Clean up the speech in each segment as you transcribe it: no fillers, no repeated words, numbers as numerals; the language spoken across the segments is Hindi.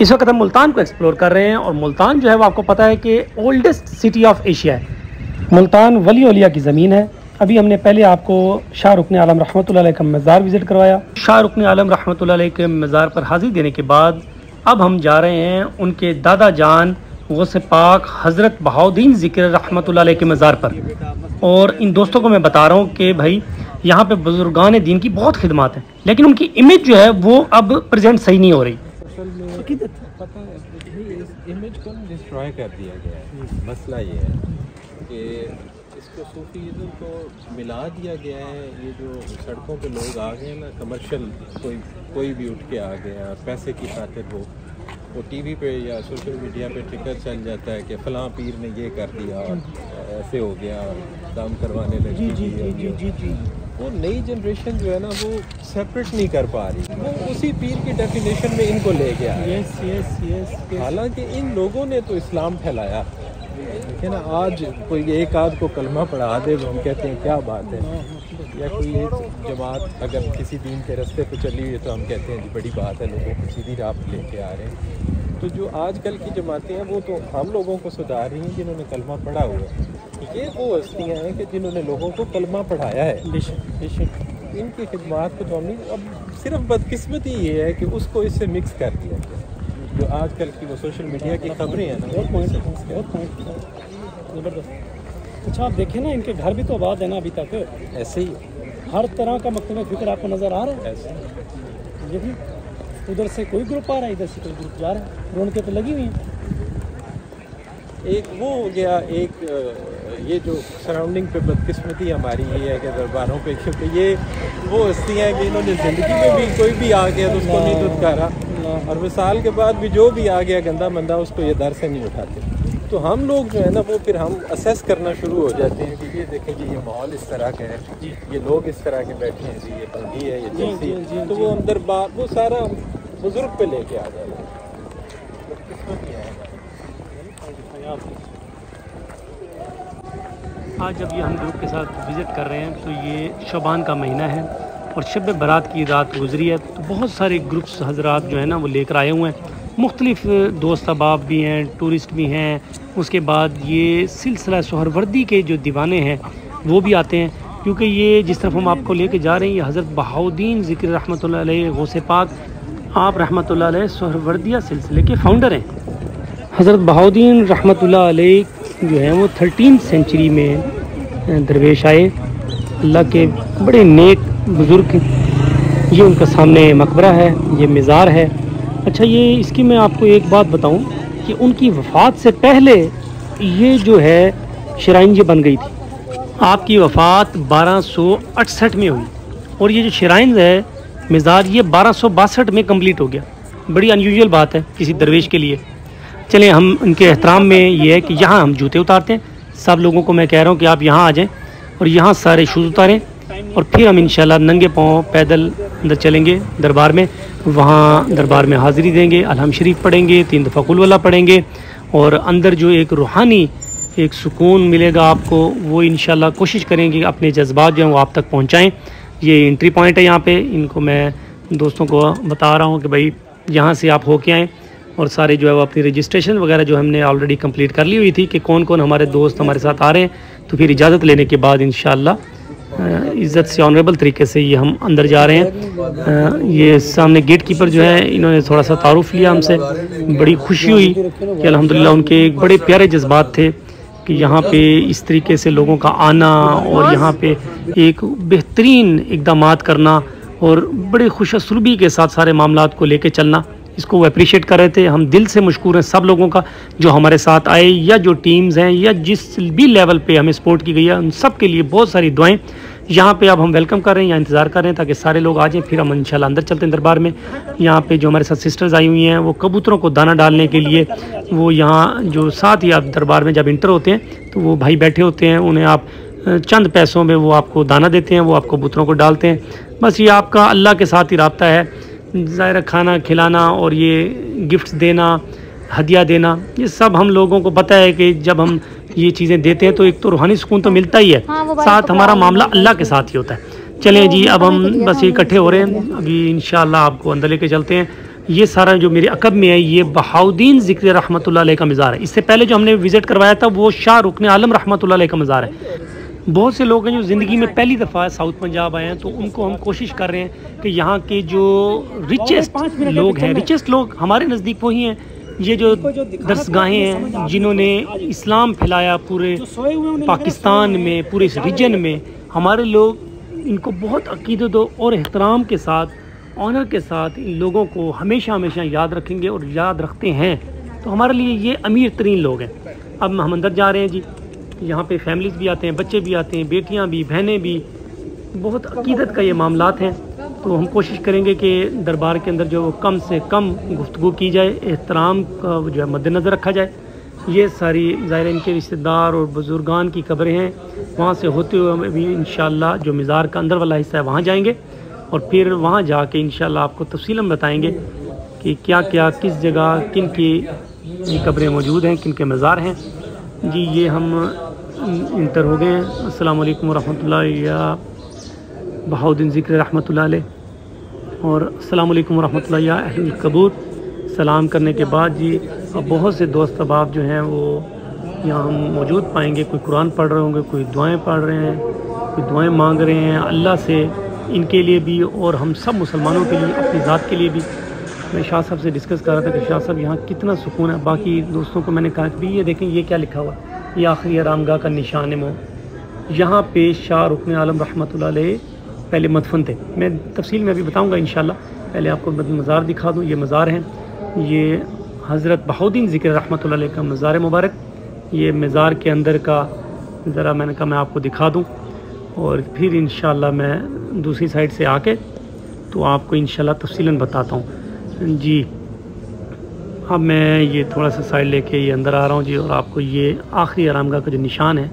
इस वक्त हम मुल्तान को एक्सप्लोर कर रहे हैं और मुल्तान जो है वो आपको पता है कि ओल्डेस्ट सिटी ऑफ एशिया है। मुल्तान वली औलिया की ज़मीन है। अभी हमने पहले आपको शाह रुकन आलम रहमतुल्लाह अलैह का मज़ार विज़िट करवाया। शाह रुकन आलम रहमतुल्लाह अलैह के मज़ार पर हाज़िरी देने के बाद अब हम जा रहे हैं उनके दादा जान गौसे पाक हज़रत बहाउद्दीन ज़िक्र रहमतुल्लाह अलैह के मज़ार पर। और इन दोस्तों को मैं बता रहा हूँ कि भाई यहाँ पे बुजुर्गान दीन की बहुत खिदमत है, लेकिन उनकी इमेज जो है वो अब प्रेजेंट सही नहीं हो रही। पता है इस इमेज को डिस्ट्रॉय कर दिया गया है। मसला ये है कि इसको सूफीज़्म को मिला दिया गया है। ये जो सड़कों पे लोग आ गए ना, कमर्शियल कोई भी उठ के आ गया पैसे की खातिर, वो टीवी पे या सोशल मीडिया पे ट्रिगर चल जाता है कि फ़लाँ पीर ने ये कर दिया, ऐसे हो गया, दाम करवाने लगी। जी। वो नई जनरेशन जो है ना वो सेपरेट नहीं कर पा रही, वो उसी पीर की डेफिनेशन में इनको ले गया। यस। हालांकि इन लोगों ने तो इस्लाम फैलाया, देखिए ना, आज कोई एक आध को कलमा पढ़ा दे तो हम कहते हैं क्या बात है, या कोई एक जमात अगर किसी दीन के रास्ते पे चली हुई है तो हम कहते हैं जी बड़ी बात है, लोगों को सीधी राह पे लेके आ रहे हैं। तो जो आजकल की जमातें हैं वो तो हम लोगों को सुधार रही हैं जिन्होंने कलमा पढ़ा हुआ है। ये वो हस्तियाँ हैं कि जिन्होंने लोगों को कलमा पढ़ाया है। बेशक इनकी खिदमत को तो हमने, अब सिर्फ बदकिस्मती ये है कि उसको इससे मिक्स कर दिया गया। जो आजकल की वो सोशल मीडिया की खबरें हैं ना, ज़बरदस्त। अच्छा आप देखें ना, इनके घर भी तो आबाद है ना अभी तक, ऐसे ही हर तरह का मकतब फिक्र आपको नज़र आ रहा है। ऐसे ये भी उधर से कोई ग्रुप आ रहा है, इधर से कोई ग्रुप जा रहा है, रौनकें तो लगी हुई हैं। एक वो हो गया, एक ये जो सराउंडिंग पे बदकिस्मती हमारी ये है कि दरबारों पे, क्योंकि ये वो हस्तियाँ हैं कि इन्होंने ज़िंदगी में भी कोई भी आ गया तो उसको नहीं दुत्कारा, और विसाल के बाद भी जो भी आ गया गंदा मंदा उसको ये दर से नहीं उठाते। तो हम लोग जो है ना वो फिर हम असेस करना शुरू हो जाते हैं कि ये देखें जी ये माहौल इस तरह का है, ये लोग इस तरह के बैठे हैं जी, ये बंदी है, ये जैसी है, तो वो अंदर बात वो सारा बुजुर्ग पे लेके आ जाता है। आज जब ये हम ग्रुप के साथ विज़िट कर रहे हैं तो ये शबान का महीना है और शब बारात की रात गुजरी है, तो बहुत सारे ग्रुप्स हजरात जो है ना वो लेकर आए हुए हैं। मुख्तलिफ़ दोस्त अहबाब भी हैं, टूरिस्ट भी हैं, उसके बाद ये सिलसिला सोहरवर्दी के जो दीवाने हैं वो भी आते हैं, क्योंकि ये जिस तरफ हम आपको लेके जा रहे हैं ये हज़रत बहाउद्दीन ज़िक्र रहमतुल्लाह अलैह गौसे पाक आप रहमतुल्लाह अलैह सोहरवर्दिया सिलसिले के फाउंडर हैं। हज़रत बहाउद्दीन रहमतुल्लाह अलैह जो है वो 13वीं सेंचुरी में दरवेश आए, अल्लाह के बड़े नेक बुज़ुर्ग। ये उनका सामने मकबरा है, ये मज़ार है। अच्छा ये इसकी मैं आपको एक बात बताऊं कि उनकी वफ़ात से पहले ये जो है शराइन ये बन गई थी। आपकी वफ़ात 1268 में हुई और ये जो शराइन है मज़ार ये 1262 में कंप्लीट हो गया। बड़ी अनयूजुअल बात है किसी दरवेश के लिए। चलें हम उनके एहतराम में ये है कि यहाँ हम जूते उतारते हैं। सब लोगों को मैं कह रहा हूँ कि आप यहाँ आ जाएँ और यहाँ सारे शूज़ उतारें और फिर हम इंशाल्लाह नंगे पाँव पैदल अंदर चलेंगे दरबार में। वहाँ दरबार में हाज़िरी देंगे, अलहम शरीफ पढ़ेंगे, 3 दफ़ा कुल वल्लाह पढ़ेंगे और अंदर जो एक रूहानी एक सुकून मिलेगा आपको, वो इंशाल्लाह कोशिश करेंगे अपने जज्बात जो हैं वो आप तक पहुँचाएँ। ये एंट्री पॉइंट है, यहाँ पे इनको मैं दोस्तों को बता रहा हूँ कि भाई यहाँ से आप होके आएँ और सारे जो है वो अपनी रजिस्ट्रेशन वगैरह जो हमने ऑलरेडी कंप्लीट कर ली हुई थी कि कौन कौन हमारे दोस्त हमारे साथ आ रहे हैं, तो फिर इजाज़त लेने के बाद इंशाल्लाह इज़्ज़त से ऑनरेबल तरीके से ये हम अंदर जा रहे हैं। ये सामने गेट कीपर जो है इन्होंने थोड़ा सा तारुफ़ लिया हमसे, बड़ी खुशी हुई कि अल्हम्दुलिल्लाह उनके एक बड़े प्यारे जज्बात थे कि यहाँ पे इस तरीके से लोगों का आना और यहाँ पे एक बेहतरीन इक़दामात करना और बड़े खुश असलूबी के साथ सारे मामलात को लेके चलना, इसको वो अप्रिशिएट कर रहे थे। हम दिल से मशकूर हैं सब लोगों का जो हमारे साथ आए या जो टीम्स हैं या जिस भी लेवल पे हमें सपोर्ट की गई है, उन सब के लिए बहुत सारी दुआएं। यहाँ पे अब हम वेलकम कर रहे हैं, यहाँ इंतज़ार कर रहे हैं ताकि सारे लोग आ जाएँ, फिर हम इंशाल्लाह अंदर चलते हैं दरबार में। यहाँ पे जो हमारे साथ सिस्टर्स आई हुई हैं वो कबूतरों को दाना डालने के लिए, वो यहाँ जो साथ ही आप दरबार में जब इंटर होते हैं तो वो भाई बैठे होते हैं, उन्हें आप चंद पैसों में वो आपको दाना देते हैं, वो आप कबूतरों को डालते हैं। बस ये आपका अल्लाह के साथ ही राब्ता है। ज़ाहिर खाना खिलाना और ये गिफ्ट्स देना, हदिया देना, ये सब हम लोगों को पता है कि जब हम ये चीज़ें देते हैं तो एक तो रूहानी सुकून तो मिलता ही है, साथ हमारा मामला अल्लाह के साथ ही होता है। चलें जी अब हम बस ये इकट्ठे हो रहे हैं, अभी इंशाल्लाह आपको अंदर लेके चलते हैं। ये सारा जो मेरे अकब में है ये बहाउद्दीन ज़िक्र रहमतुल्लाह अलैह का मज़ार है। इससे पहले जो हमने विज़िट करवाया था वो शाह रुकन आलम रहमतुल्लाह अलैह का मज़ार है। बहुत से लोग हैं जो ज़िंदगी में पहली दफ़ा साउथ पंजाब आए हैं, तो उनको हम कोशिश कर रहे हैं कि यहाँ के जो रिचेस्ट लोग हैं, रिचेस्ट लोग हमारे नज़दीक वही हैं, ये जो दरसगाहें हैं जिन्होंने इस्लाम फैलाया पूरे पाकिस्तान में, पूरे इस रीजन में, हमारे लोग इनको बहुत अकीदत और एहतराम के साथ, ऑनर के साथ इन लोगों को हमेशा हमेशा याद रखेंगे और याद रखते हैं। तो हमारे लिए ये अमीर तरीन लोग हैं। अब हम अंदर जा रहे हैं जी। यहाँ पे फैमिलीज़ भी आते हैं, बच्चे भी आते हैं, बेटियाँ भी, बहनें भी, बहुत अकीदत का ये मामलात हैं। तो हम कोशिश करेंगे कि दरबार के अंदर जो कम से कम गुफ्तगू की जाए, एहतराम का जो है मद्देनज़र रखा जाए। ये सारी ज़ाहिर इनके रिश्तेदार और बुज़ुर्गान की कब्रें हैं। वहाँ से होते हुए हम अभी इंशाअल्लाह जो मज़ार का अंदर वाला हिस्सा है वहाँ जाएंगे और फिर वहाँ जाके इंशाअल्लाह आपको तफसीलन बताएंगे कि क्या क्या किस जगह किन की कब्रें मौजूद हैं, किन के मज़ार हैं। जी ये हम इंटर हो गए हैं। अस्सलाम वालेकुम रहमतुल्लाहि या बहाउद्दीन ज़िक्र रहमतुल्लाह अलैह और अस्सलाम वालेकुम रहमतुल्लाहि या अहल कबूर। सलाम करने के बाद जी अब बहुत से दोस्त अहबाब जो हैं वो यहाँ हम मौजूद पाएंगे। कोई कुरान पढ़ रहे होंगे, कोई दुआएं पढ़ रहे हैं, कोई दुआएं मांग रहे हैं अल्लाह से, इनके लिए भी और हम सब मुसलमानों के लिए, अपनी ज़ात के लिए भी। मैं शाह साहब से डिस्कस कर रहा था कि शाह साहब यहाँ कितना सुकून है। बाकी दोस्तों को मैंने कहा कि ये देखें ये क्या लिखा हुआ, ये आखिरी आरामगाह का निशान है। यहाँ पे शाह रुकन आलम रहमतुल्लाह अलैह पहले मदफन थे। मैं तफसील में अभी बताऊँगा इंशाअल्लाह। पहले आपको मज़ार दिखा दूँ। ये मज़ार हैं, ये हज़रत बहाउद्दीन ज़िक्र रहमतुल्लाह अलैह का मज़ार मुबारक। ये मज़ार के अंदर का ज़रा मैंने कहा मैं आपको दिखा दूँ और फिर इंशाअल्लाह मैं दूसरी साइड से आके तो आपको इंशाअल्लाह तफसीलन बताता हूँ जी। अब मैं ये थोड़ा सा साइड लेके ये अंदर आ रहा हूँ जी और आपको ये आखिरी आरामगाह का जो निशान है,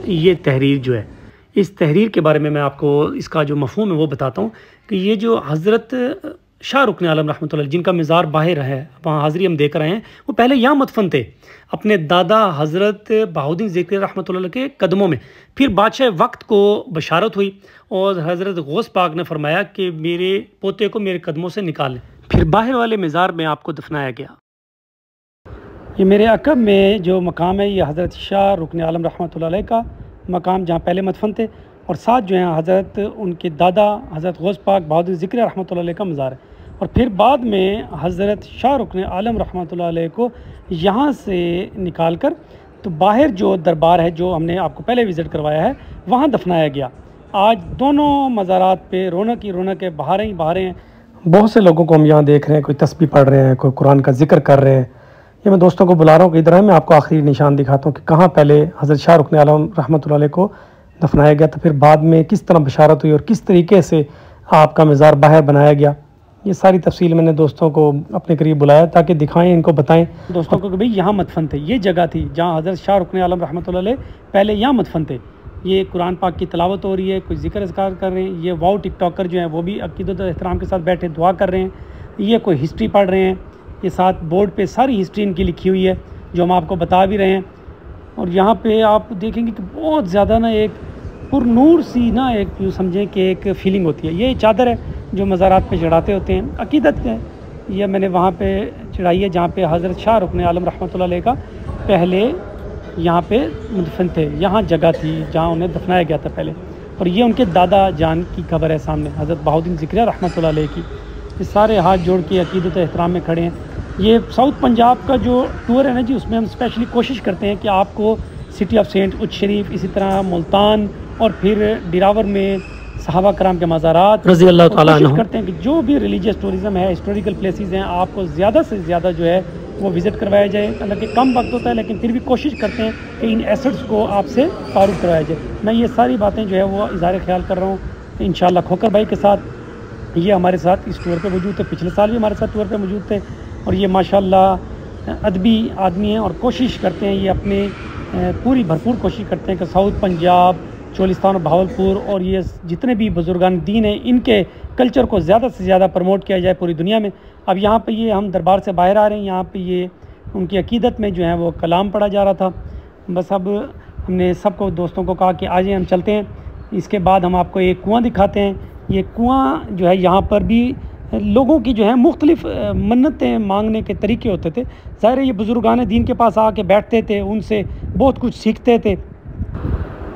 ये तहरीर जो है, इस तहरीर के बारे में मैं आपको इसका जो मफ़हूम है वो बताता हूँ कि ये जो हज़रत शाह रुकन आलम रहमतुल्लाह अलैह जिनका मज़ार बाहर है, वहाँ हाज़िरी हम देख रहे हैं, वो पहले यहाँ मदफन थे अपने दादा हज़रत बहाउद्दीन ज़िक्र रहमतुल्लाह अलैह के कदमों में। फिर बादशाह वक्त को बशारत हुई और हज़रत गौस पाक ने फरमाया कि मेरे पोते को मेरे कदमों से निकाल लें। फिर बाहर वाले मज़ार में आपको दफनाया गया। ये मेरे अकब में जो मकाम है, ये हज़रत शाह रुकन आलम रहमतुल्लाह अलैह का मकाम जहाँ पहले मदफन थे, और साथ जो है हज़रत उनके दादा हज़रत गौस पाक बहाउद्दीन ज़िक्र रहमतुल्लाह अलैह का मज़ार है। और फिर बाद में हज़रत शाह रुकन आलम रहमतुल्लाह अलैह को यहाँ से निकाल कर तो बाहर जो दरबार है जो हमने आपको पहले विज़िट करवाया है वहाँ दफनाया गया। आज दोनों मज़ारात पे रौनक ही रौनक है, बहारें ही बहारें हैं। बहुत से लोगों को हम यहाँ देख रहे हैं, कोई तस्बीह पढ़ रहे हैं, कोई कुरान का जिक्र कर रहे हैं। ये मैं दोस्तों को बुला रहा हूँ कि इधर है, मैं आपको आखिरी निशान दिखाता हूँ कि कहाँ पहले हज़रत शाह रुकन आलम रहमतुल्लाह अलैह को दफनाया गया था, फिर बाद में किस तरह बशारत हुई और किस तरीके से आपका मज़ार बाहर बनाया गया। ये सारी तफसील मैंने दोस्तों को अपने करीब बुलाया ताकि दिखाएं, इनको बताएं दोस्तों को कि भाई यहाँ मदफन थे, ये जगह थी जहाँ हज़रत शाह रुकन आलम रहमतुल्लाह अलैह पहले यहाँ मदफन थे। ये कुरान पाक की तिलावत हो रही है, कुछ ज़िक्र अज़कार कर रहे हैं। ये वाओ टिकटॉकर जो हैं वो भी अक़ीदत और एहतराम के साथ बैठे दुआ कर रहे हैं। ये कोई हिस्ट्री पढ़ रहे हैं, ये साथ बोर्ड पे सारी हिस्ट्री इनकी लिखी हुई है जो हम आपको बता भी रहे हैं। और यहाँ पे आप देखेंगे कि बहुत ज़्यादा ना एक पुरनूर सी ना एक यूँ समझें कि एक फ़ीलिंग होती है। ये चादर है जो मज़ारात पे चढ़ाते होते हैं, अक़ीदत है। ये मैंने वहाँ पे चढ़ाई है जहाँ पे हज़रत शाह रुकन आलम रहमतुल्लाह अलैह का पहले यहाँ पे मुदफन थे, यहाँ जगह थी जहाँ उन्हें दफनाया गया था पहले। और ये उनके दादा जान की खबर है सामने, हज़रत बहाउद्दीन ज़िक्र रहमतुल्लाह अलैह की। ये सारे हाथ जोड़ के अक़ीदत एहतराम में खड़े हैं। ये साउथ पंजाब का जो टूर है ना जी, उसमें हम स्पेशली कोशिश करते हैं कि आपको सिटी ऑफ सेंट उच्च शरीफ, इसी तरह मुल्तान और फिर डिरावर में सहाबा कराम के मज़ारात रज़ी अल्लाह ताला अन्हु, कोशिश करते हैं कि जो भी रिलीजियस टूरिज़म है, हिस्टोरिकल प्लेसेस हैं, आपको ज़्यादा से ज़्यादा जो है वो विज़िट करवाया जाए। हालांकि कम वक्त होता है लेकिन फिर भी कोशिश करते हैं कि इन एसेट्स को आपसे तारुफ करवाया जाए। मैं ये सारी बातें जो है वो इज़हार ख्याल कर रहा हूँ इंशाअल्लाह खोकर भाई के साथ। ये हमारे साथ इस टूर पे मौजूद थे, पिछले साल भी हमारे साथ टूर पे मौजूद थे। और ये माशाल्लाह अदबी आदमी हैं और कोशिश करते हैं, ये अपने पूरी भरपूर कोशिश करते हैं कि साउथ पंजाब, चोलिस्तान और बहावलपुर और ये जितने भी बुजुर्गान दीन हैं इनके कल्चर को ज़्यादा से ज़्यादा प्रमोट किया जाए पूरी दुनिया में। अब यहाँ पे ये हम दरबार से बाहर आ रहे हैं, यहाँ पे ये उनकी अकीदत में जो है वो कलाम पढ़ा जा रहा था। बस अब हमने सबको दोस्तों को कहा कि आ जाए हम चलते हैं। इसके बाद हम आपको एक कुआं दिखाते हैं। ये कुआं जो है यहाँ पर भी लोगों की जो है मुख्तलिफ मन्नतें मांगने के तरीके होते थे। ज़ाहिर है ये बुज़ुर्गान दीन के पास आके बैठते थे, उनसे बहुत कुछ सीखते थे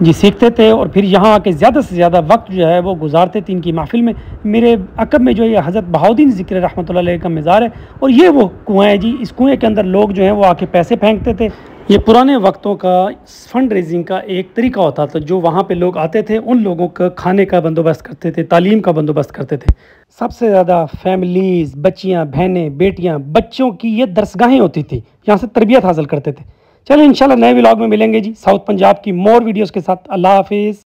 सीखते थे और फिर यहाँ आके ज़्यादा से ज़्यादा वक्त जो है वो गुजारते थे इनकी महफ़िल में। मेरे अक़ब में जो है ये हज़रत बहाउद्दीन ज़िक्र रहमतुल्लाह अलैह का मज़ार है और ये वो कुआँ है जी। इस कुएँ के अंदर लोग जो हैं वो आके पैसे फेंकते थे। ये पुराने वक्तों का फ़ंड रेजिंग का एक तरीका होता था। जो वहाँ पे लोग आते थे उन लोगों का खाने का बंदोबस्त करते थे, तालीम का बंदोबस्त करते थे। सबसे ज़्यादा फैमिलीज़, बच्चियाँ, बहनें, बेटियाँ, बच्चों की ये दरसगाहें होती थी, यहाँ से तरबियत हासिल करते थे। चलिए इंशाल्लाह नए व्लॉग में मिलेंगे जी, साउथ पंजाब की मोर वीडियोज़ के साथ। अल्लाह हाफिज़।